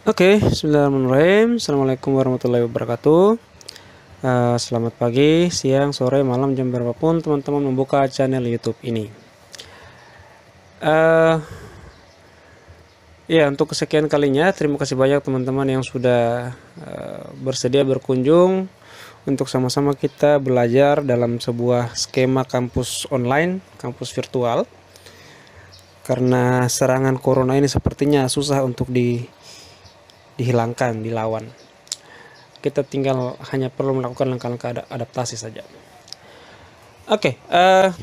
Oke, bismillahirrahmanirrahim. Assalamualaikum warahmatullahi wabarakatuh. Selamat pagi, siang, sore, malam, jam berapapun teman-teman membuka channel YouTube ini. Eh, Ya, untuk kesekian kalinya, terima kasih banyak teman-teman yang sudah bersedia berkunjung untuk sama-sama kita belajar dalam sebuah skema kampus online, kampus virtual. Karena serangan corona ini sepertinya susah untuk dihilangkan, dilawan. Kita tinggal hanya perlu melakukan langkah-langkah adaptasi saja. Oke,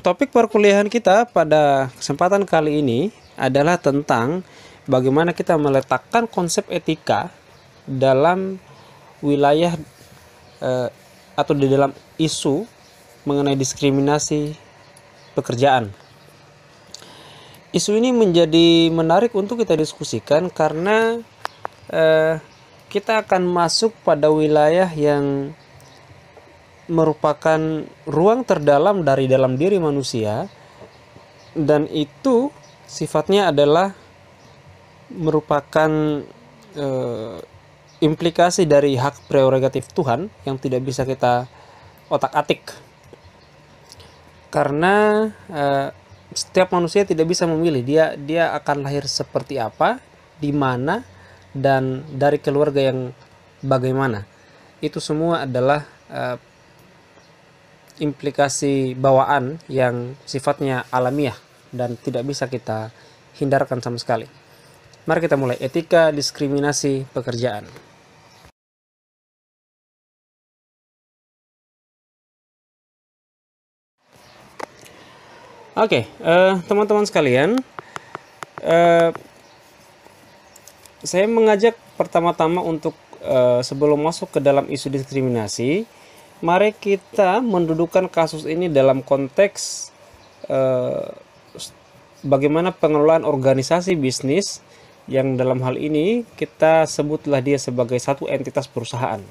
topik perkuliahan kita pada kesempatan kali ini adalah tentang bagaimana kita meletakkan konsep etika dalam wilayah atau di dalam isu mengenai diskriminasi pekerjaan. Isu ini menjadi menarik untuk kita diskusikan karena kita akan masuk pada wilayah yang merupakan ruang terdalam dari dalam diri manusia, dan itu sifatnya adalah merupakan implikasi dari hak prerogatif Tuhan yang tidak bisa kita otak-atik, karena setiap manusia tidak bisa memilih dia akan lahir seperti apa, di mana, dan dari keluarga yang bagaimana. Itu semua adalah implikasi bawaan yang sifatnya alamiah dan tidak bisa kita hindarkan sama sekali. Mari kita mulai. Etika diskriminasi pekerjaan. Oke, teman-teman sekalian, saya mengajak pertama-tama untuk sebelum masuk ke dalam isu diskriminasi, mari kita mendudukkan kasus ini dalam konteks bagaimana pengelolaan organisasi bisnis yang dalam hal ini kita sebutlah dia sebagai satu entitas perusahaan.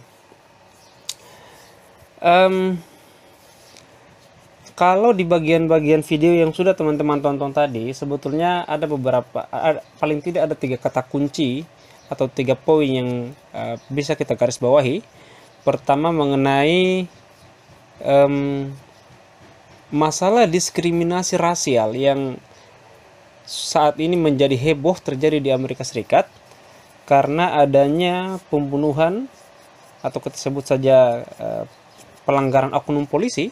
Kalau di bagian-bagian video yang sudah teman-teman tonton tadi, sebetulnya ada beberapa, paling tidak ada 3 kata kunci atau 3 poin yang bisa kita garis bawahi. Pertama, mengenai masalah diskriminasi rasial yang saat ini menjadi heboh terjadi di Amerika Serikat karena adanya pembunuhan atau kita sebut saja pelanggaran oknum polisi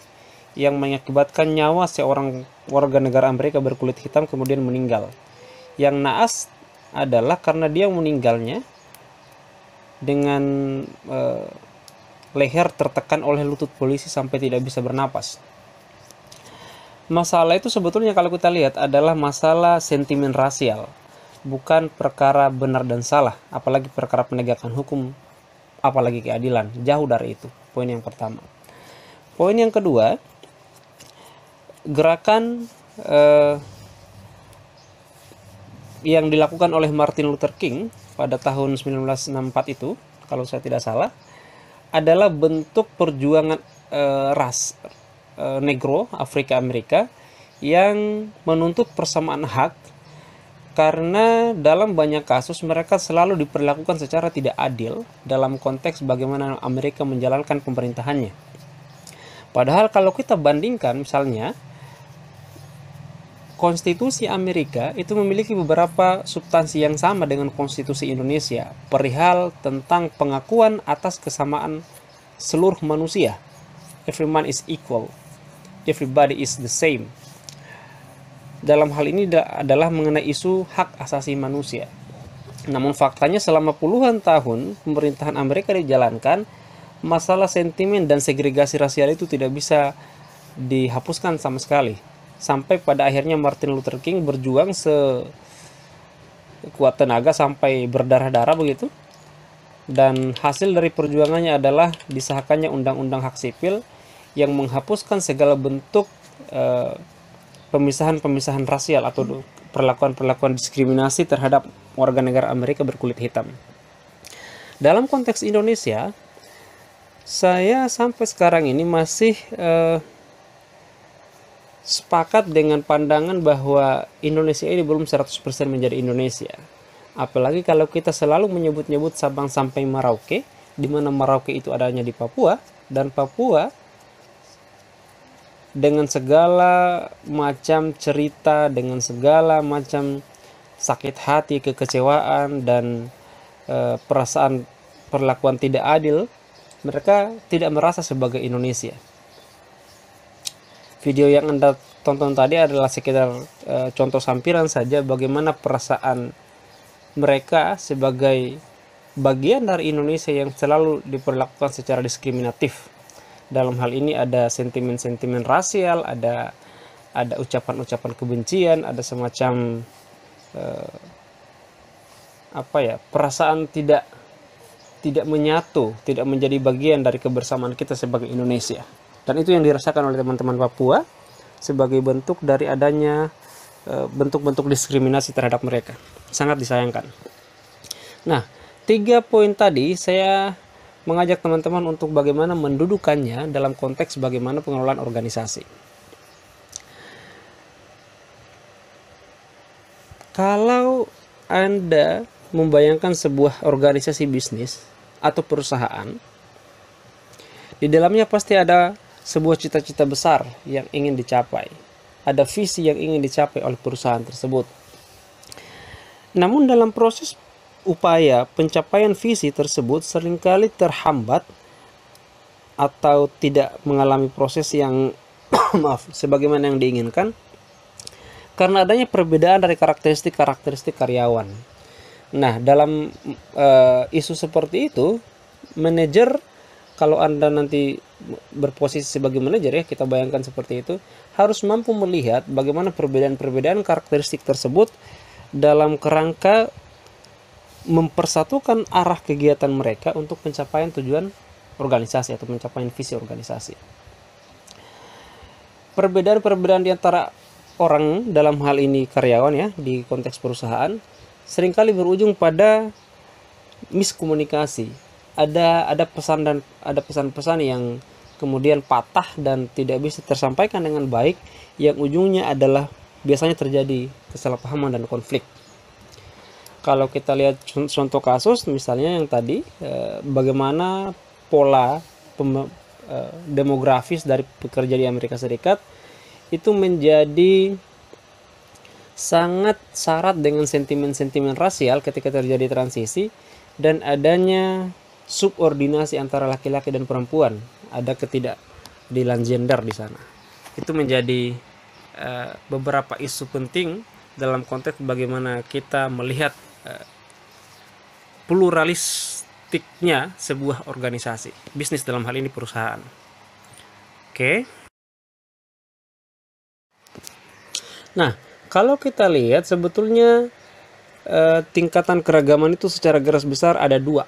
yang mengakibatkan nyawa seorang warga negara Amerika berkulit hitam kemudian meninggal. Yang naas adalah karena dia meninggalnya dengan leher tertekan oleh lutut polisi sampai tidak bisa bernapas. Masalah itu sebetulnya kalau kita lihat adalah masalah sentimen rasial, bukan perkara benar dan salah, apalagi perkara penegakan hukum, apalagi keadilan. Jauh dari itu. Poin yang pertama. Poin yang kedua, gerakan yang dilakukan oleh Martin Luther King pada tahun 1964 itu, kalau saya tidak salah, adalah bentuk perjuangan ras negro Afrika Amerika yang menuntut persamaan hak, karena dalam banyak kasus mereka selalu diperlakukan secara tidak adil dalam konteks bagaimana Amerika menjalankan pemerintahannya. Padahal kalau kita bandingkan, misalnya konstitusi Amerika itu memiliki beberapa substansi yang sama dengan konstitusi Indonesia perihal tentang pengakuan atas kesamaan seluruh manusia. Every man is equal, everybody is the same. Dalam hal ini adalah mengenai isu hak asasi manusia. Namun faktanya selama puluhan tahun pemerintahan Amerika dijalankan, masalah sentimen dan segregasi rasial itu tidak bisa dihapuskan sama sekali. Sampai pada akhirnya Martin Luther King berjuang sekuat tenaga sampai berdarah-darah begitu. Dan hasil dari perjuangannya adalah disahkannya Undang-Undang Hak Sipil yang menghapuskan segala bentuk pemisahan-pemisahan rasial atau perlakuan-perlakuan diskriminasi terhadap warga negara Amerika berkulit hitam. Dalam konteks Indonesia, saya sampai sekarang ini masih sepakat dengan pandangan bahwa Indonesia ini belum 100% menjadi Indonesia. Apalagi kalau kita selalu menyebut-nyebut Sabang sampai Merauke, di mana Merauke itu adanya di Papua, dan Papua dengan segala macam cerita, dengan segala macam sakit hati, kekecewaan, dan perasaan perlakuan tidak adil, mereka tidak merasa sebagai Indonesia. Video yang Anda tonton tadi adalah sekitar contoh sampiran saja bagaimana perasaan mereka sebagai bagian dari Indonesia yang selalu diperlakukan secara diskriminatif. Dalam hal ini ada sentimen-sentimen rasial, ada ucapan-ucapan kebencian, ada semacam perasaan tidak menyatu, tidak menjadi bagian dari kebersamaan kita sebagai Indonesia. Dan itu yang dirasakan oleh teman-teman Papua sebagai bentuk dari adanya bentuk-bentuk diskriminasi terhadap mereka. Sangat disayangkan. Nah, 3 poin tadi saya mengajak teman-teman untuk bagaimana mendudukannya dalam konteks bagaimana pengelolaan organisasi. Kalau Anda membayangkan sebuah organisasi bisnis atau perusahaan, di dalamnya pasti ada sebuah cita-cita besar yang ingin dicapai. Ada visi yang ingin dicapai oleh perusahaan tersebut. Namun dalam proses upaya pencapaian visi tersebut seringkali terhambat atau tidak mengalami proses yang sebagaimana yang diinginkan karena adanya perbedaan dari karakteristik karyawan. Nah, dalam isu seperti itu, manajer, kalau Anda nanti berposisi sebagai manajer, ya kita bayangkan seperti itu, harus mampu melihat bagaimana perbedaan-perbedaan karakteristik tersebut dalam kerangka mempersatukan arah kegiatan mereka untuk pencapaian tujuan organisasi atau pencapaian visi organisasi. Perbedaan-perbedaan di antara orang, dalam hal ini karyawan ya, di konteks perusahaan, seringkali berujung pada miskomunikasi. Ada pesan dan ada pesan-pesan yang kemudian patah dan tidak bisa tersampaikan dengan baik, yang ujungnya adalah biasanya terjadi kesalahpahaman dan konflik. Kalau kita lihat contoh kasus misalnya yang tadi, bagaimana pola demografis dari pekerja di Amerika Serikat itu menjadi sangat syarat dengan sentimen-sentimen rasial ketika terjadi transisi dan adanya subordinasi antara laki-laki dan perempuan, ada ketidakadilan gender di sana. Itu menjadi beberapa isu penting dalam konteks bagaimana kita melihat pluralistiknya sebuah organisasi bisnis, dalam hal ini perusahaan. Oke. Nah, kalau kita lihat sebetulnya tingkatan keragaman itu secara garis besar ada 2.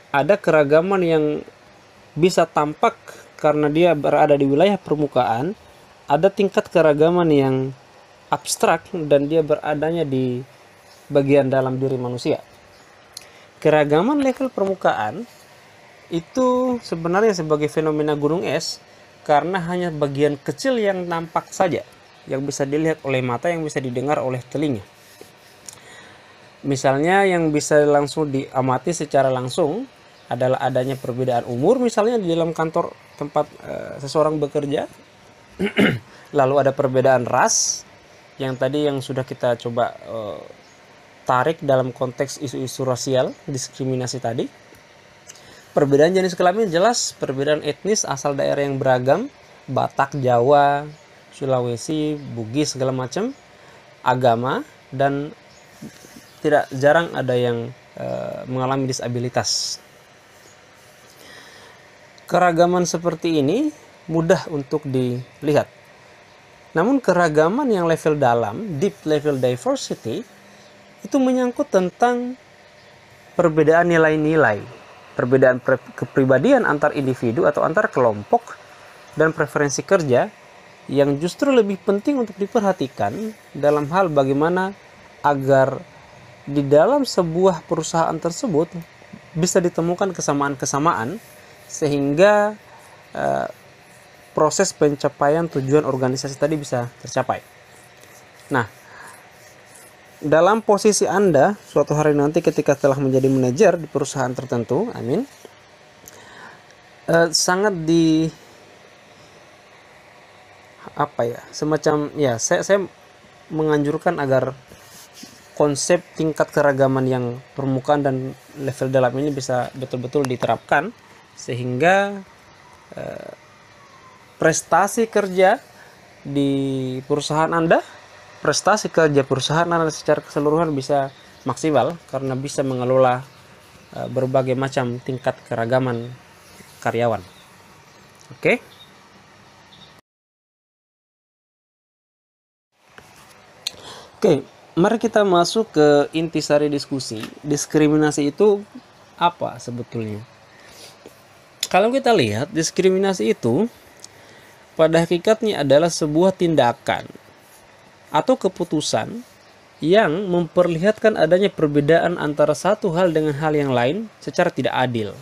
Ada keragaman yang bisa tampak karena dia berada di wilayah permukaan, ada tingkat keragaman yang abstrak dan dia beradanya di bagian dalam diri manusia. Keragaman level permukaan itu sebenarnya sebagai fenomena gunung es karena hanya bagian kecil yang nampak saja, yang bisa dilihat oleh mata, yang bisa didengar oleh telinga. Misalnya yang bisa langsung diamati secara langsung adalah adanya perbedaan umur, misalnya di dalam kantor tempat seseorang bekerja. Lalu ada perbedaan ras, yang tadi yang sudah kita coba tarik dalam konteks isu-isu rasial, diskriminasi tadi. Perbedaan jenis kelamin jelas, perbedaan etnis asal daerah yang beragam, Batak, Jawa, Sulawesi, Bugis, segala macam, agama, dan tidak jarang ada yang mengalami disabilitas. Keragaman seperti ini mudah untuk dilihat. Namun keragaman yang level dalam, deep level diversity, itu menyangkut tentang perbedaan nilai-nilai, perbedaan kepribadian antar individu atau antar kelompok, dan preferensi kerja yang justru lebih penting untuk diperhatikan dalam hal bagaimana agar di dalam sebuah perusahaan tersebut bisa ditemukan kesamaan-kesamaan sehingga proses pencapaian tujuan organisasi tadi bisa tercapai. Nah, dalam posisi Anda suatu hari nanti ketika telah menjadi manajer di perusahaan tertentu, amin, sangat semacam ya, saya menganjurkan agar konsep tingkat keragaman yang permukaan dan level dalam ini bisa betul-betul diterapkan, sehingga prestasi kerja di perusahaan Anda, prestasi kerja perusahaan Anda secara keseluruhan bisa maksimal karena bisa mengelola berbagai macam tingkat keragaman karyawan. Oke. Oke, mari kita masuk ke intisari diskusi. Diskriminasi itu apa sebetulnya? Kalau kita lihat, diskriminasi itu pada hakikatnya adalah sebuah tindakan atau keputusan yang memperlihatkan adanya perbedaan antara satu hal dengan hal yang lain secara tidak adil,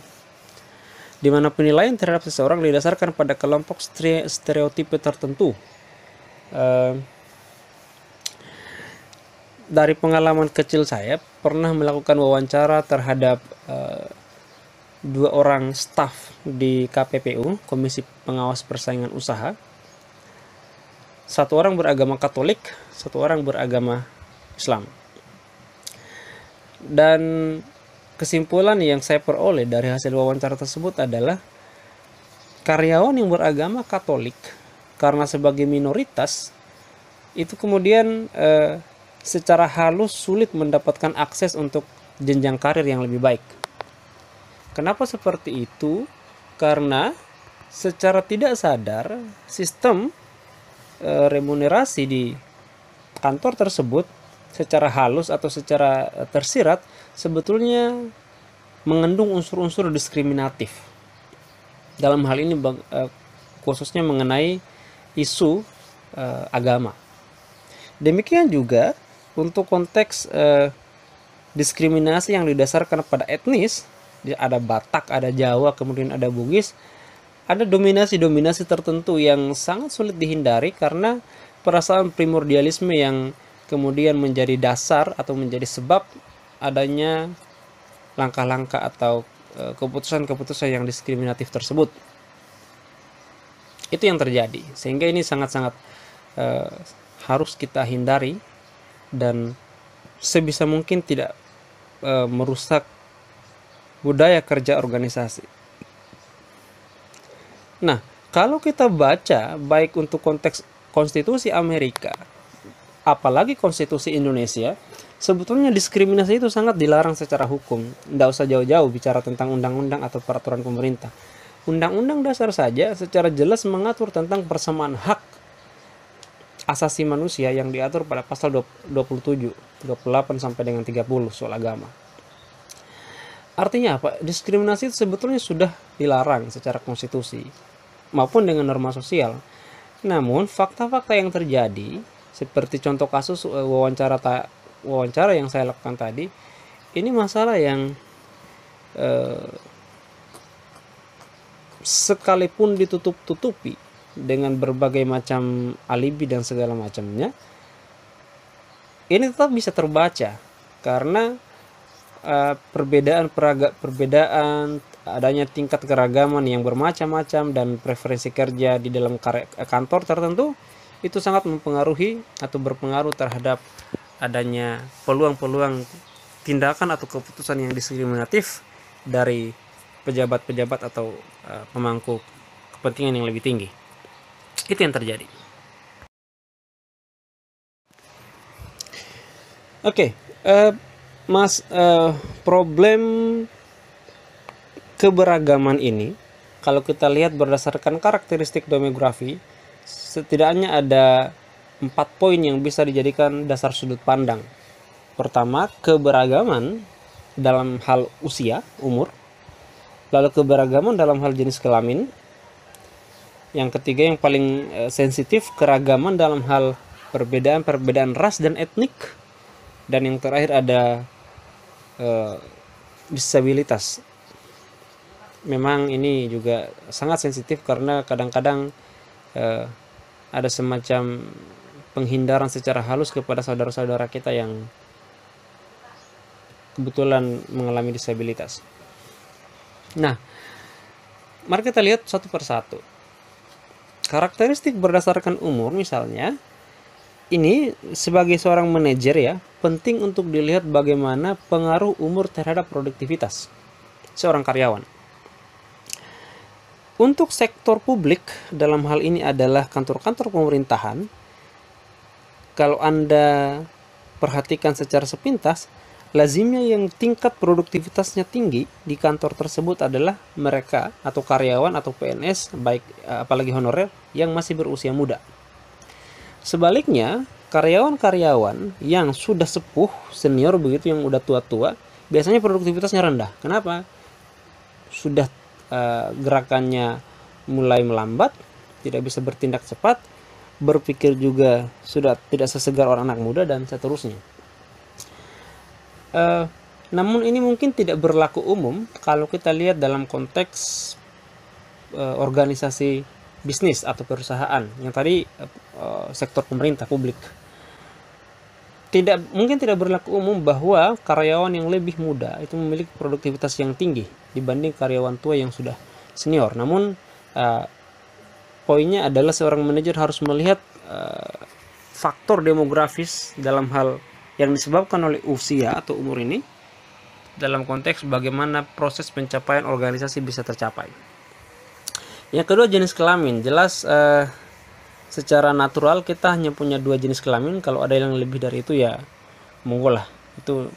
di mana penilaian terhadap seseorang didasarkan pada kelompok stereotipe tertentu. Dari pengalaman kecil saya pernah melakukan wawancara terhadap 2 orang staf di KPPU, Komisi Pengawas Persaingan Usaha. 1 orang beragama Katolik, 1 orang beragama Islam. Dan kesimpulan yang saya peroleh dari hasil wawancara tersebut adalah karyawan yang beragama Katolik, karena sebagai minoritas, itu kemudian secara halus sulit mendapatkan akses untuk jenjang karir yang lebih baik. Kenapa seperti itu? Karena secara tidak sadar sistem remunerasi di kantor tersebut secara halus atau secara tersirat sebetulnya mengandung unsur-unsur diskriminatif. Dalam hal ini khususnya mengenai isu agama. Demikian juga untuk konteks diskriminasi yang didasarkan pada etnis, ada Batak, ada Jawa, kemudian ada Bugis, ada dominasi-dominasi tertentu yang sangat sulit dihindari karena perasaan primordialisme yang kemudian menjadi dasar atau menjadi sebab adanya langkah-langkah atau keputusan-keputusan yang diskriminatif tersebut. Itu yang terjadi, sehingga ini sangat-sangat harus kita hindari dan sebisa mungkin tidak merusak budaya kerja organisasi. Nah, kalau kita baca baik untuk konteks konstitusi Amerika, apalagi konstitusi Indonesia, sebetulnya diskriminasi itu sangat dilarang secara hukum. Tidak usah jauh-jauh bicara tentang undang-undang atau peraturan pemerintah. Undang-undang dasar saja secara jelas mengatur tentang persamaan hak asasi manusia yang diatur pada pasal 27, 28 sampai dengan 30 soal agama. Artinya apa? Diskriminasi itu sebetulnya sudah dilarang secara konstitusi maupun dengan norma sosial. Namun fakta-fakta yang terjadi seperti contoh kasus wawancara yang saya lakukan tadi, ini masalah yang sekalipun ditutup-tutupi dengan berbagai macam alibi dan segala macamnya, ini tetap bisa terbaca karena perbedaan adanya tingkat keragaman yang bermacam-macam dan preferensi kerja di dalam kantor tertentu itu sangat mempengaruhi atau berpengaruh terhadap adanya peluang-peluang tindakan atau keputusan yang diskriminatif dari pejabat-pejabat atau pemangku kepentingan yang lebih tinggi. Itu yang terjadi. Oke, problem keberagaman ini, kalau kita lihat berdasarkan karakteristik demografi, setidaknya ada 4 poin yang bisa dijadikan dasar sudut pandang. Pertama, keberagaman dalam hal usia, umur. Lalu keberagaman dalam hal jenis kelamin. Yang ketiga yang paling sensitif, keragaman dalam hal perbedaan ras dan etnik. Dan yang terakhir ada disabilitas. Memang ini juga sangat sensitif karena kadang-kadang ada semacam penghindaran secara halus kepada saudara-saudara kita yang kebetulan mengalami disabilitas. Nah, mari kita lihat satu persatu. Karakteristik berdasarkan umur misalnya, ini sebagai seorang manajer ya, penting untuk dilihat bagaimana pengaruh umur terhadap produktivitas seorang karyawan. Untuk sektor publik, dalam hal ini adalah kantor-kantor pemerintahan, kalau Anda perhatikan secara sepintas, lazimnya yang tingkat produktivitasnya tinggi di kantor tersebut adalah mereka atau karyawan atau PNS, baik apalagi honorer, yang masih berusia muda. Sebaliknya, karyawan-karyawan yang sudah sepuh, senior begitu, yang udah tua-tua, biasanya produktivitasnya rendah. Kenapa? Sudah gerakannya mulai melambat, tidak bisa bertindak cepat, berpikir juga sudah tidak sesegar orang anak muda, dan seterusnya. Namun ini mungkin tidak berlaku umum kalau kita lihat dalam konteks organisasi bisnis atau perusahaan yang tadi sektor pemerintah publik. Mungkin tidak berlaku umum bahwa karyawan yang lebih muda itu memiliki produktivitas yang tinggi dibanding karyawan tua yang sudah senior. Namun poinnya adalah seorang manajer harus melihat faktor demografis dalam hal yang disebabkan oleh usia atau umur ini dalam konteks bagaimana proses pencapaian organisasi bisa tercapai. Yang kedua, jenis kelamin. Jelas secara natural kita hanya punya 2 jenis kelamin. Kalau ada yang lebih dari itu ya monggo lah, itu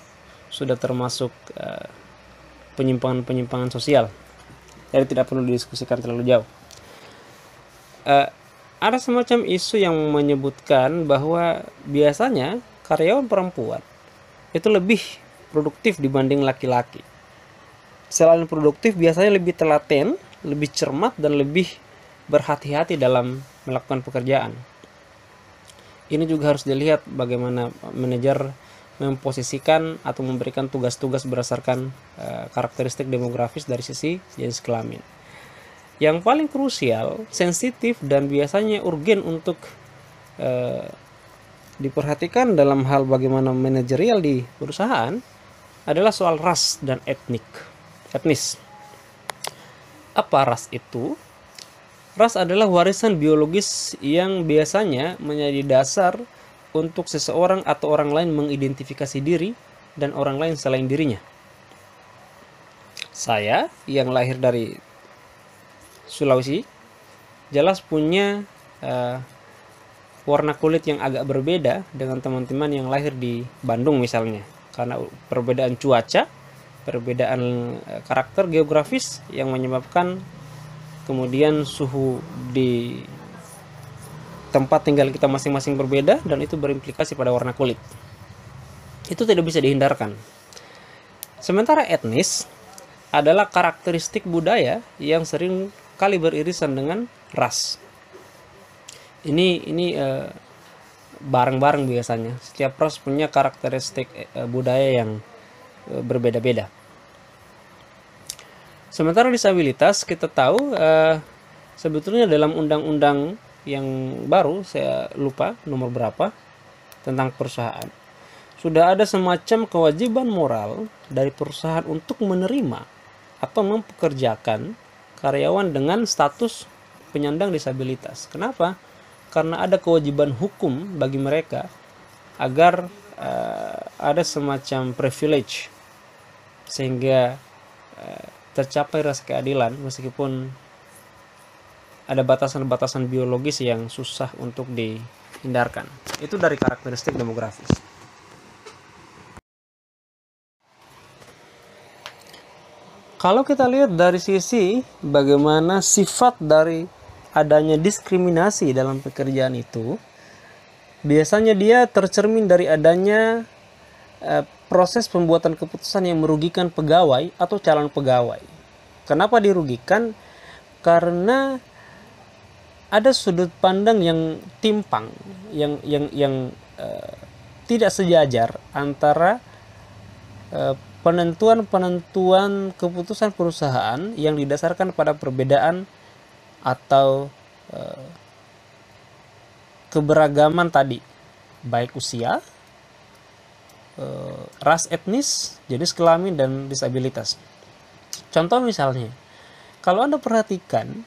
sudah termasuk penyimpangan sosial, jadi tidak perlu didiskusikan terlalu jauh. Ada semacam isu yang menyebutkan bahwa biasanya karyawan perempuan itu lebih produktif dibanding laki-laki. Selain produktif, biasanya lebih telaten, lebih cermat, dan lebih berhati-hati dalam melakukan pekerjaan. Ini juga harus dilihat bagaimana manajer memposisikan atau memberikan tugas-tugas berdasarkan karakteristik demografis dari sisi jenis kelamin. Yang paling krusial, sensitif, dan biasanya urgen untuk diperhatikan dalam hal bagaimana manajerial di perusahaan adalah soal ras dan etnis. Apa ras itu? Ras adalah warisan biologis yang biasanya menjadi dasar untuk seseorang atau orang lain mengidentifikasi diri dan orang lain selain dirinya. Saya yang lahir dari Sulawesi jelas punya warna kulit yang agak berbeda dengan teman-teman yang lahir di Bandung misalnya, karena perbedaan cuaca, perbedaan karakter geografis yang menyebabkan kemudian suhu di tempat tinggal kita masing-masing berbeda, dan itu berimplikasi pada warna kulit. Itu tidak bisa dihindarkan. Sementara etnis adalah karakteristik budaya yang sering kali beririsan dengan ras. Ini bareng-bareng biasanya. Setiap ras punya karakteristik budaya yang berbeda-beda. Sementara disabilitas, kita tahu sebetulnya dalam undang-undang yang baru, saya lupa nomor berapa, tentang perusahaan, sudah ada semacam kewajiban moral dari perusahaan untuk menerima atau mempekerjakan karyawan dengan status penyandang disabilitas. Kenapa? Karena ada kewajiban hukum bagi mereka agar ada semacam privilege sehingga tercapai rasa keadilan, meskipun ada batasan-batasan biologis yang susah untuk dihindarkan. Itu dari karakteristik demografis. Kalau kita lihat dari sisi bagaimana sifat dari adanya diskriminasi dalam pekerjaan itu, biasanya dia tercermin dari adanya proses pembuatan keputusan yang merugikan pegawai atau calon pegawai. Kenapa dirugikan? Karena ada sudut pandang yang timpang, yang tidak sejajar antara penentuan keputusan perusahaan yang didasarkan pada perbedaan atau keberagaman tadi, baik usia, ras, etnis, jenis kelamin, dan disabilitas. Contoh misalnya, kalau Anda perhatikan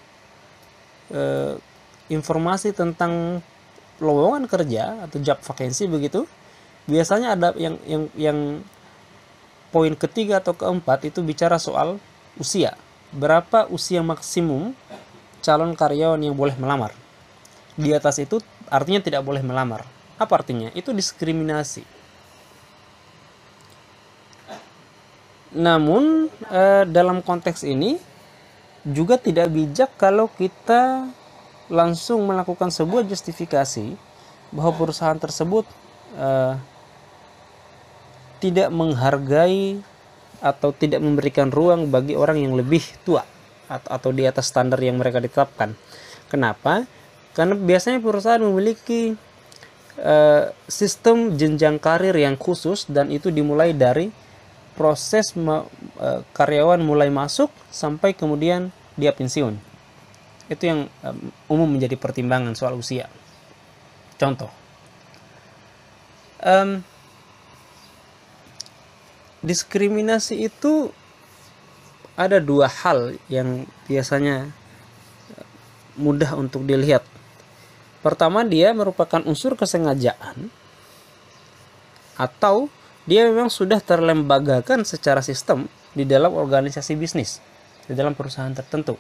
informasi tentang lowongan kerja atau job vacancy begitu, biasanya ada yang poin ketiga atau keempat itu bicara soal usia. Berapa usia maksimum calon karyawan yang boleh melamar? Di atas itu artinya tidak boleh melamar. Apa artinya? Itu diskriminasi. Namun dalam konteks ini juga tidak bijak kalau kita langsung melakukan sebuah justifikasi bahwa perusahaan tersebut tidak menghargai atau tidak memberikan ruang bagi orang yang lebih tua atau di atas standar yang mereka tetapkan. Kenapa? Karena biasanya perusahaan memiliki sistem jenjang karir yang khusus, dan itu dimulai dari proses karyawan mulai masuk sampai kemudian dia pensiun. Itu yang umum menjadi pertimbangan soal usia. Contoh, diskriminasi itu ada dua hal yang biasanya mudah untuk dilihat. Pertama, dia merupakan unsur kesengajaan atau dia memang sudah terlembagakan secara sistem di dalam organisasi bisnis, di dalam perusahaan tertentu.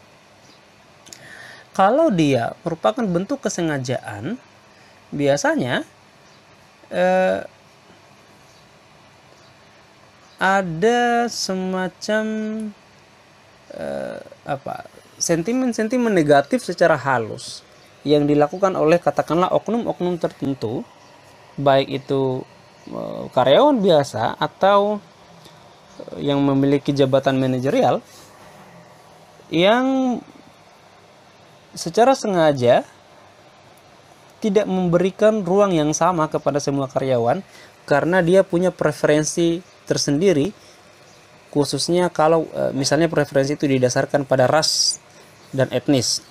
Kalau dia merupakan bentuk kesengajaan, biasanya ada semacam sentimen-sentimen negatif secara halus yang dilakukan oleh katakanlah oknum-oknum tertentu, baik itu karyawan biasa atau yang memiliki jabatan manajerial, yang secara sengaja tidak memberikan ruang yang sama kepada semua karyawan karena dia punya preferensi tersendiri, khususnya kalau misalnya preferensi itu didasarkan pada ras dan etnis.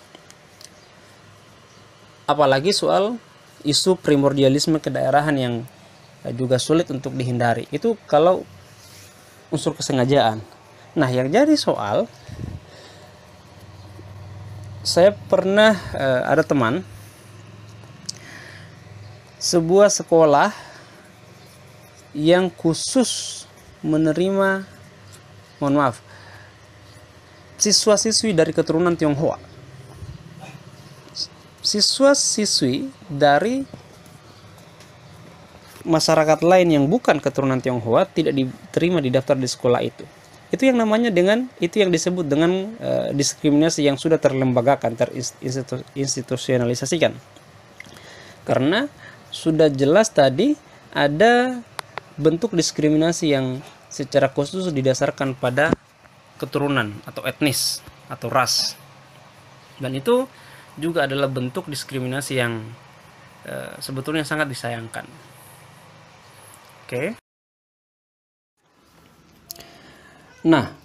Apalagi soal isu primordialisme kedaerahan yang juga sulit untuk dihindari. Itu kalau unsur kesengajaan. Nah, yang jadi soal, saya pernah ada teman sebuah sekolah yang khusus menerima, mohon maaf, siswa-siswi dari keturunan Tionghoa. Siswa-siswi dari masyarakat lain yang bukan keturunan Tionghoa tidak diterima di daftar di sekolah itu. Itu yang namanya itu yang disebut dengan diskriminasi yang sudah terlembagakan, terinstitusionalisasikan. Karena sudah jelas tadi ada bentuk diskriminasi yang secara khusus didasarkan pada keturunan atau etnis atau ras. Dan itu juga adalah bentuk diskriminasi yang sebetulnya sangat disayangkan. Oke. Nah,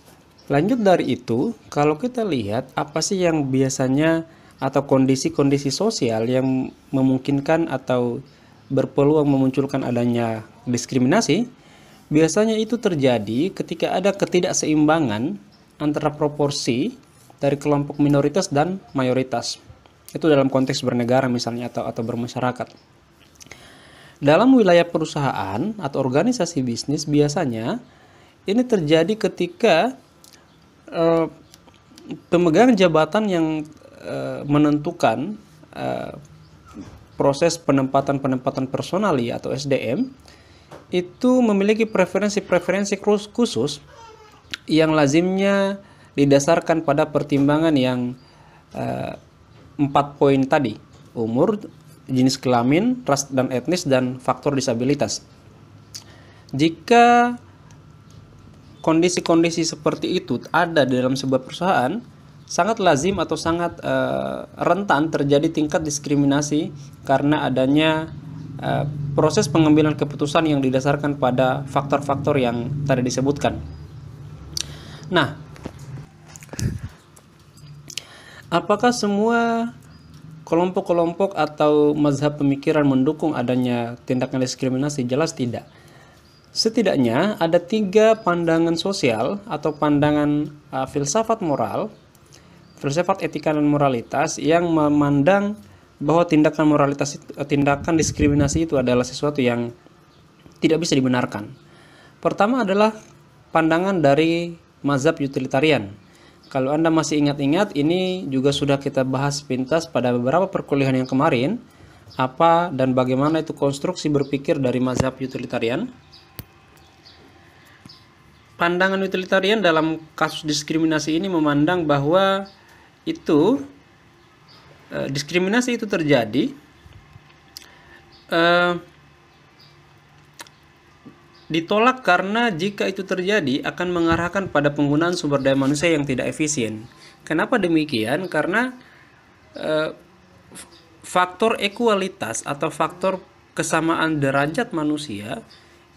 lanjut dari itu, kalau kita lihat apa sih yang biasanya atau kondisi-kondisi sosial yang memungkinkan atau berpeluang memunculkan adanya diskriminasi, biasanya itu terjadi ketika ada ketidakseimbangan antara proporsi dari kelompok minoritas dan mayoritas. Itu dalam konteks bernegara misalnya atau bermasyarakat. Dalam wilayah perusahaan atau organisasi bisnis biasanya ini terjadi ketika pemegang jabatan yang menentukan proses penempatan personali atau SDM itu memiliki preferensi khusus yang lazimnya didasarkan pada pertimbangan yang 4 poin tadi: umur, jenis kelamin, ras dan etnis, dan faktor disabilitas. Jika kondisi-kondisi seperti itu ada dalam sebuah perusahaan, sangat lazim atau sangat rentan terjadi tingkat diskriminasi karena adanya proses pengambilan keputusan yang didasarkan pada faktor-faktor yang tadi disebutkan. Nah, apakah semua kelompok-kelompok atau mazhab pemikiran mendukung adanya tindakan diskriminasi? Jelas tidak. Setidaknya ada 3 pandangan sosial atau pandangan filsafat moral, filsafat etika dan moralitas yang memandang bahwa tindakan diskriminasi itu adalah sesuatu yang tidak bisa dibenarkan. Pertama adalah pandangan dari mazhab utilitarian. Kalau Anda masih ingat-ingat, ini juga sudah kita bahas pintas pada beberapa perkuliahan yang kemarin, apa dan bagaimana itu konstruksi berpikir dari mazhab utilitarian. Pandangan utilitarian dalam kasus diskriminasi ini memandang bahwa itu diskriminasi itu terjadi ditolak karena jika itu terjadi akan mengarahkan pada penggunaan sumber daya manusia yang tidak efisien. Kenapa demikian? Karena faktor ekualitas atau faktor kesamaan derajat manusia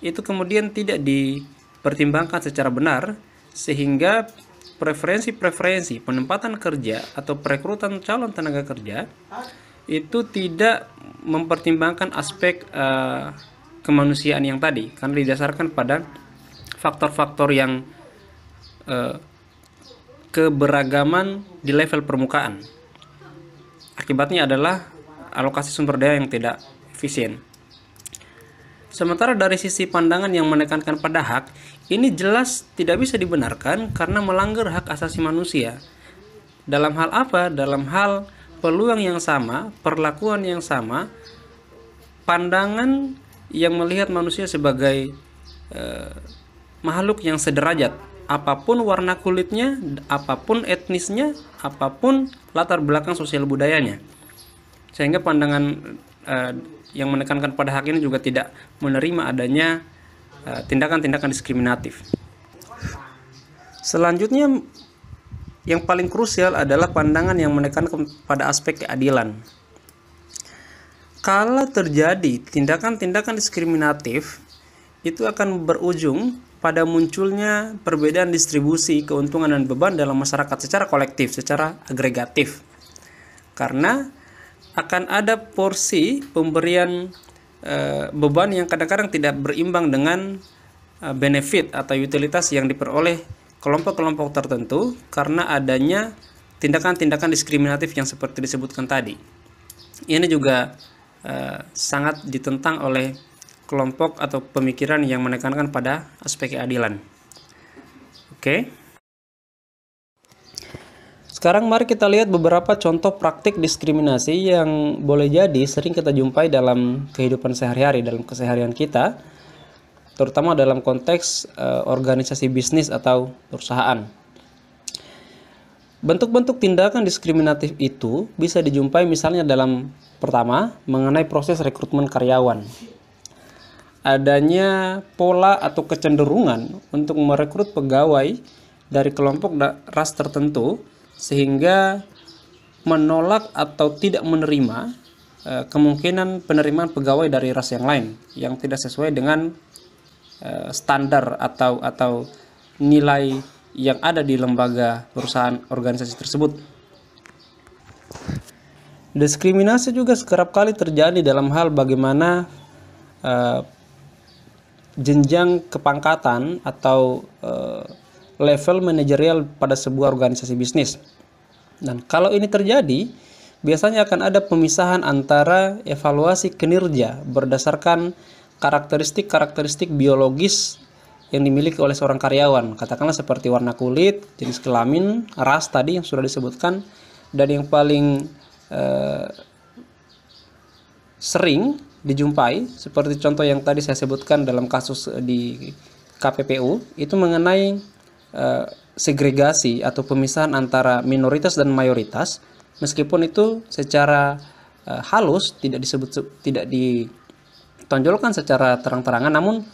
itu kemudian tidak dipertimbangkan secara benar, sehingga preferensi penempatan kerja atau perekrutan calon tenaga kerja itu tidak mempertimbangkan aspek kemanusiaan yang tadi, karena didasarkan pada faktor-faktor yang keberagaman di level permukaan. Akibatnya adalah alokasi sumber daya yang tidak efisien. Sementara dari sisi pandangan yang menekankan pada hak, ini jelas tidak bisa dibenarkan karena melanggar hak asasi manusia. Dalam hal apa? Dalam hal peluang yang sama, perlakuan yang sama, pandangan yang melihat manusia sebagai makhluk yang sederajat, apapun warna kulitnya, apapun etnisnya, apapun latar belakang sosial budayanya. Sehingga pandangan yang menekankan pada hak ini juga tidak menerima adanya tindakan-tindakan diskriminatif. Selanjutnya yang paling krusial adalah pandangan yang menekankan pada aspek keadilan. Kalau terjadi tindakan-tindakan diskriminatif, itu akan berujung pada munculnya perbedaan distribusi keuntungan dan beban dalam masyarakat secara kolektif, secara agregatif. Karena akan ada porsi pemberian beban yang kadang-kadang tidak berimbang dengan benefit atau utilitas yang diperoleh kelompok-kelompok tertentu karena adanya tindakan-tindakan diskriminatif yang seperti disebutkan tadi. Ini juga sangat ditentang oleh kelompok atau pemikiran yang menekankan pada aspek keadilan. Oke. Sekarang mari kita lihat beberapa contoh praktik diskriminasi yang boleh jadi sering kita jumpai dalam kehidupan sehari-hari, dalam keseharian kita, terutama dalam konteks organisasi bisnis atau perusahaan. Bentuk-bentuk tindakan diskriminatif itu bisa dijumpai misalnya dalam pertama, mengenai proses rekrutmen karyawan. Adanya pola atau kecenderungan untuk merekrut pegawai dari kelompok ras tertentu sehingga menolak atau tidak menerima kemungkinan penerimaan pegawai dari ras yang lain yang tidak sesuai dengan standar atau nilai yang ada di lembaga perusahaan organisasi tersebut. Diskriminasi juga kerap kali terjadi dalam hal bagaimana jenjang kepangkatan atau level manajerial pada sebuah organisasi bisnis. Dan kalau ini terjadi, biasanya akan ada pemisahan antara evaluasi kinerja berdasarkan karakteristik biologis yang dimiliki oleh seorang karyawan. Katakanlah seperti warna kulit, jenis kelamin, ras tadi yang sudah disebutkan, dan yang paling sering dijumpai seperti contoh yang tadi saya sebutkan dalam kasus di KPPU itu mengenai segregasi atau pemisahan antara minoritas dan mayoritas, meskipun itu secara halus tidak ditonjolkan secara terang-terangan, namun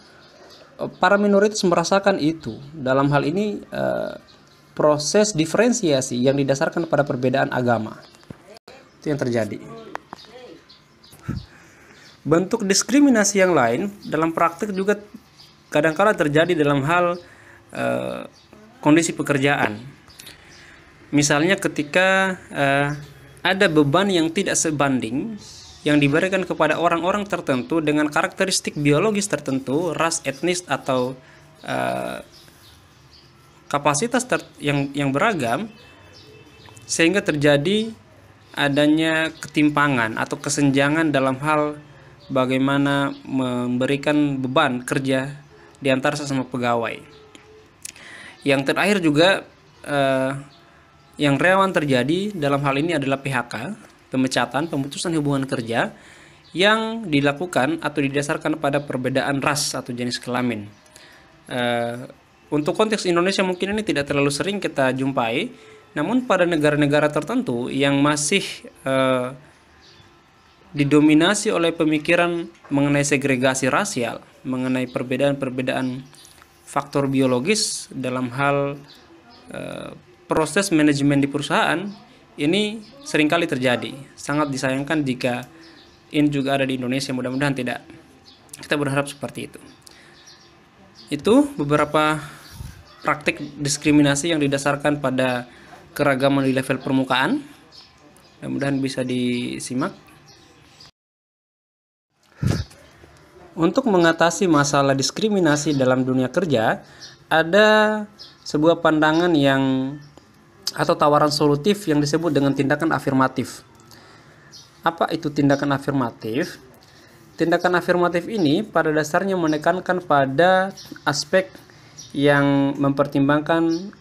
para minoritas merasakan itu. Dalam hal ini proses diferensiasi yang didasarkan pada perbedaan agama itu yang terjadi. Bentuk diskriminasi yang lain dalam praktik juga kadang-kala terjadi dalam hal kondisi pekerjaan. Misalnya ketika ada beban yang tidak sebanding yang diberikan kepada orang-orang tertentu dengan karakteristik biologis tertentu, ras, etnis, atau kapasitas yang beragam, sehingga terjadi adanya ketimpangan atau kesenjangan dalam hal bagaimana memberikan beban kerja di antara sesama pegawai. Yang terakhir juga yang rawan terjadi dalam hal ini adalah PHK, pemecatan, pemutusan hubungan kerja yang dilakukan atau didasarkan pada perbedaan ras atau jenis kelamin. Untuk konteks Indonesia mungkin ini tidak terlalu sering kita jumpai, namun pada negara-negara tertentu yang masih didominasi oleh pemikiran mengenai segregasi rasial, mengenai perbedaan-perbedaan faktor biologis dalam hal proses manajemen di perusahaan, ini seringkali terjadi. Sangat disayangkan jika ini juga ada di Indonesia, mudah-mudahan tidak. Kita berharap seperti itu. Itu beberapa praktik diskriminasi yang didasarkan pada keragaman di level permukaan. Mudah-mudahan bisa disimak. Untuk mengatasi masalah diskriminasi dalam dunia kerja, ada sebuah pandangan atau tawaran solutif yang disebut dengan tindakan afirmatif. Apa itu tindakan afirmatif? Tindakan afirmatif ini pada dasarnya menekankan pada aspek yang mempertimbangkan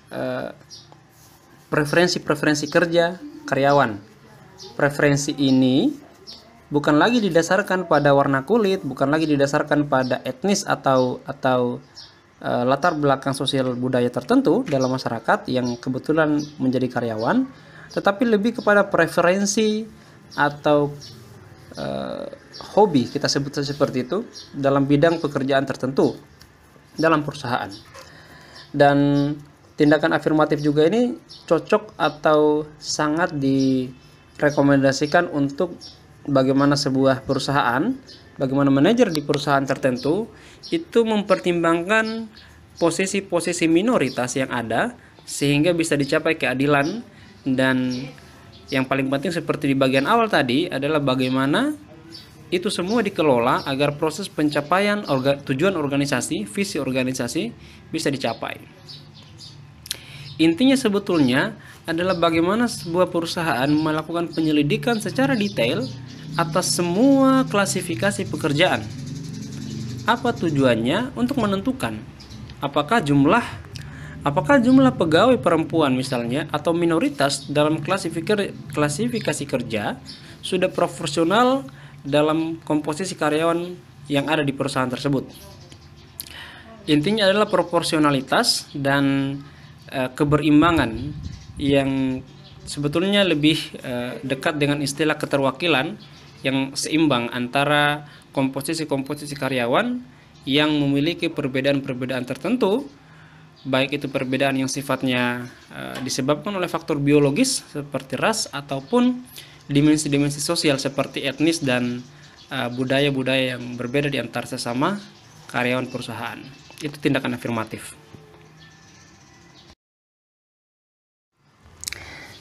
preferensi-preferensi kerja karyawan. Preferensi ini bukan lagi didasarkan pada warna kulit, bukan lagi didasarkan pada etnis atau latar belakang sosial budaya tertentu dalam masyarakat yang kebetulan menjadi karyawan, tetapi lebih kepada preferensi atau hobi, kita sebut seperti itu, dalam bidang pekerjaan tertentu dalam perusahaan. Dan tindakan afirmatif juga ini cocok atau sangat direkomendasikan untuk bagaimana sebuah perusahaan, bagaimana manajer di perusahaan tertentu itu mempertimbangkan posisi-posisi minoritas yang ada sehingga bisa dicapai keadilan. Dan yang paling penting seperti di bagian awal tadi adalah bagaimana itu semua dikelola agar proses pencapaian tujuan organisasi, visi organisasi bisa dicapai. Intinya sebetulnya adalah bagaimana sebuah perusahaan melakukan penyelidikan secara detail atas semua klasifikasi pekerjaan. Apa tujuannya? Untuk menentukan apakah jumlah pegawai perempuan misalnya atau minoritas dalam klasifikasi kerja sudah proporsional dalam komposisi karyawan yang ada di perusahaan tersebut. Intinya adalah proporsionalitas dan keberimbangan yang sebetulnya lebih dekat dengan istilah keterwakilan yang seimbang antara komposisi-komposisi karyawan yang memiliki perbedaan-perbedaan tertentu, baik itu perbedaan yang sifatnya disebabkan oleh faktor biologis seperti ras ataupun dimensi-dimensi sosial seperti etnis dan budaya-budaya yang berbeda di antara sesama karyawan perusahaan. Itu tindakan afirmatif.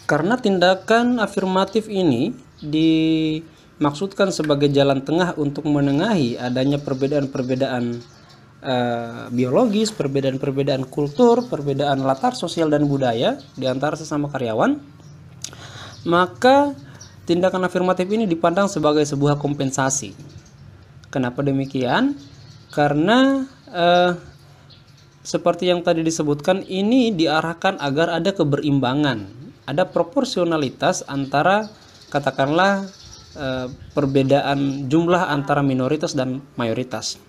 Karena tindakan afirmatif ini dimaksudkan sebagai jalan tengah untuk menengahi adanya perbedaan-perbedaan biologis, perbedaan-perbedaan kultur, perbedaan latar sosial dan budaya di antara sesama karyawan, maka tindakan afirmatif ini dipandang sebagai sebuah kompensasi. Kenapa demikian? Karena seperti yang tadi disebutkan, ini diarahkan agar ada keberimbangan, ada proporsionalitas antara katakanlah perbedaan jumlah antara minoritas dan mayoritas.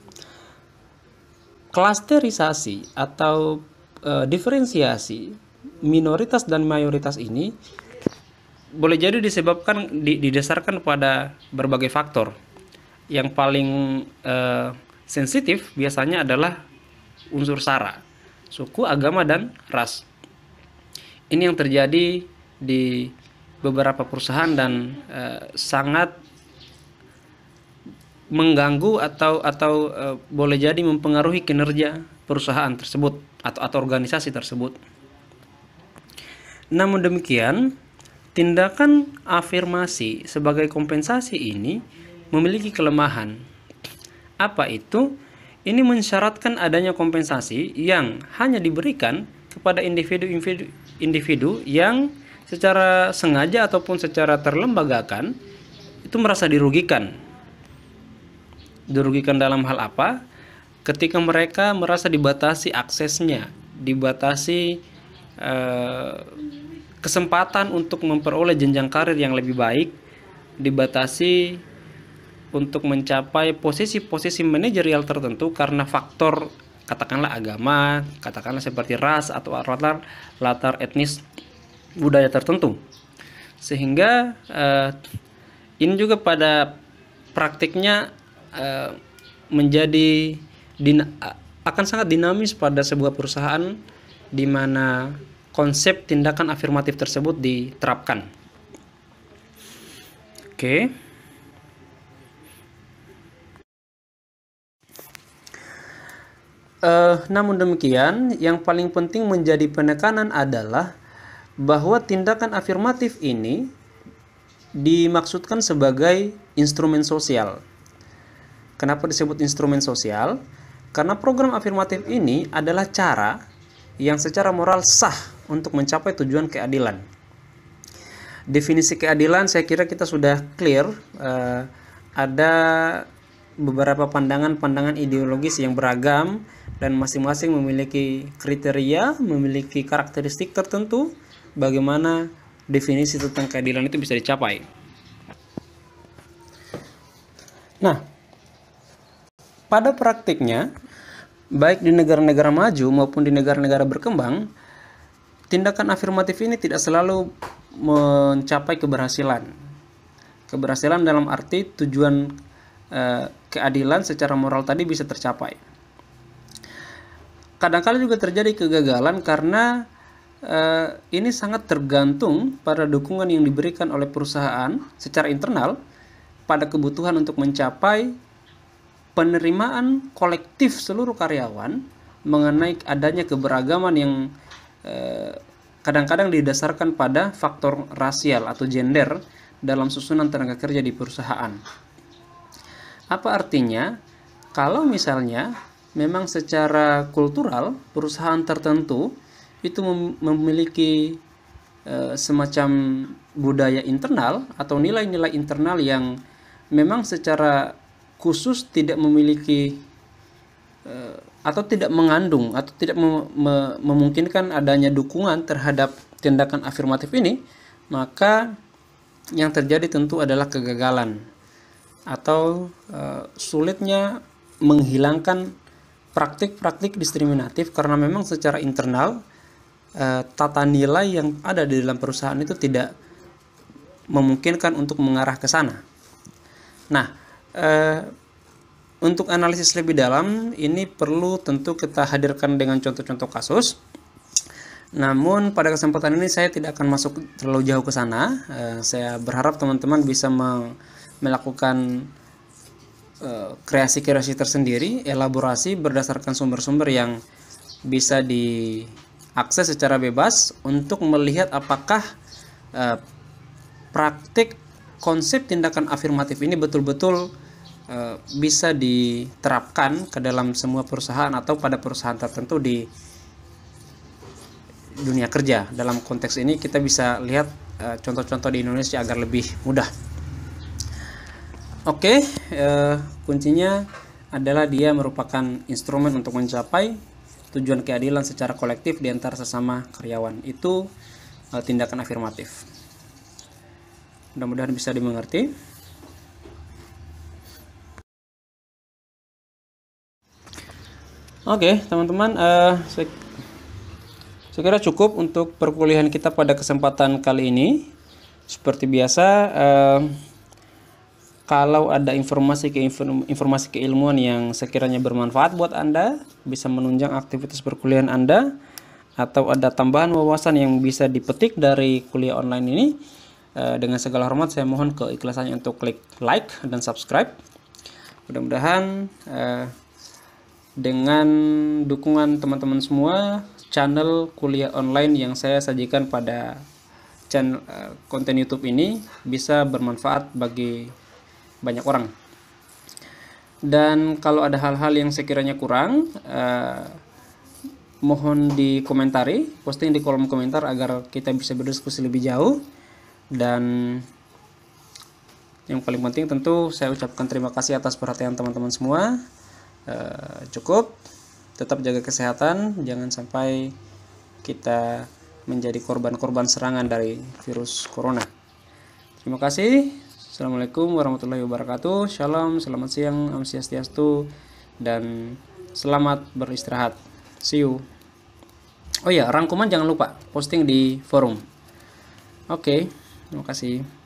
Klasterisasi atau diferensiasi minoritas dan mayoritas ini boleh jadi disebabkan didasarkan pada berbagai faktor. Yang paling sensitif biasanya adalah unsur sara, suku, agama, dan ras. Ini yang terjadi di beberapa perusahaan dan sangat mengganggu atau boleh jadi mempengaruhi kinerja perusahaan tersebut atau organisasi tersebut. Namun demikian, tindakan afirmasi sebagai kompensasi ini memiliki kelemahan. Apa itu? Ini mensyaratkan adanya kompensasi yang hanya diberikan kepada individu yang secara sengaja ataupun secara terlembagakan itu merasa dirugikan. Dirugikan dalam hal apa? Ketika mereka merasa dibatasi aksesnya, dibatasi kesempatan untuk memperoleh jenjang karir yang lebih baik, dibatasi untuk mencapai posisi-posisi manajerial tertentu karena faktor katakanlah agama, katakanlah seperti ras atau latar etnis budaya tertentu. Sehingga ini juga pada praktiknya menjadi akan sangat dinamis pada sebuah perusahaan di mana konsep tindakan afirmatif tersebut diterapkan. Oke. Namun demikian, yang paling penting menjadi penekanan adalah bahwa tindakan afirmatif ini dimaksudkan sebagai instrumen sosial. Kenapa disebut instrumen sosial? Karena program afirmatif ini adalah cara yang secara moral sah untuk mencapai tujuan keadilan. Definisi keadilan saya kira kita sudah clear. Ada beberapa pandangan-pandangan ideologis yang beragam dan masing-masing memiliki kriteria, memiliki karakteristik tertentu bagaimana definisi tentang keadilan itu bisa dicapai. Nah, pada praktiknya baik di negara-negara maju maupun di negara-negara berkembang, tindakan afirmatif ini tidak selalu mencapai keberhasilan. Keberhasilan dalam arti tujuan keadilan secara moral tadi bisa tercapai. Kadang-kala juga terjadi kegagalan karena ini sangat tergantung pada dukungan yang diberikan oleh perusahaan secara internal pada kebutuhan untuk mencapai penerimaan kolektif seluruh karyawan mengenai adanya keberagaman yang kadang-kadang didasarkan pada faktor rasial atau gender dalam susunan tenaga kerja di perusahaan. Apa artinya? Kalau misalnya memang secara kultural perusahaan tertentu itu memiliki semacam budaya internal atau nilai-nilai internal yang memang secara khusus tidak memiliki atau tidak mengandung atau tidak memungkinkan adanya dukungan terhadap tindakan afirmatif ini, maka yang terjadi tentu adalah kegagalan atau sulitnya menghilangkan praktik-praktik diskriminatif karena memang secara internal tata nilai yang ada di dalam perusahaan itu tidak memungkinkan untuk mengarah ke sana. Nah, untuk analisis lebih dalam ini perlu tentu kita hadirkan dengan contoh-contoh kasus. Namun pada kesempatan ini saya tidak akan masuk terlalu jauh ke sana. Saya berharap teman-teman bisa melakukan kreasi-kreasi tersendiri, elaborasi berdasarkan sumber-sumber yang bisa diakses secara bebas untuk melihat apakah praktik konsep tindakan afirmatif ini betul-betul bisa diterapkan ke dalam semua perusahaan atau pada perusahaan tertentu di dunia kerja. Dalam konteks ini kita bisa lihat contoh-contoh di Indonesia agar lebih mudah. Oke, kuncinya adalah dia merupakan instrumen untuk mencapai tujuan keadilan secara kolektif di antara sesama karyawan. Itu tindakan afirmatif. Mudah-mudahan bisa dimengerti. Oke, teman-teman, saya kira cukup untuk perkuliahan kita pada kesempatan kali ini. Seperti biasa, kalau ada informasi keilmuan yang sekiranya bermanfaat buat Anda, bisa menunjang aktivitas perkuliahan Anda, atau ada tambahan wawasan yang bisa dipetik dari kuliah online ini, dengan segala hormat saya mohon keikhlasannya untuk klik like dan subscribe. Mudah-mudahan dengan dukungan teman-teman semua, channel kuliah online yang saya sajikan pada channel konten YouTube ini bisa bermanfaat bagi banyak orang. Dan kalau ada hal-hal yang sekiranya kurang, mohon dikomentari, posting di kolom komentar agar kita bisa berdiskusi lebih jauh. Dan yang paling penting tentu saya ucapkan terima kasih atas perhatian teman-teman semua. Cukup, tetap jaga kesehatan, jangan sampai kita menjadi korban-korban serangan dari virus corona. Terima kasih. Assalamualaikum warahmatullahi wabarakatuh. Shalom, selamat siang, Om Swastiastu, dan selamat beristirahat. See you. Oh ya, rangkuman jangan lupa posting di forum. Oke, terima kasih.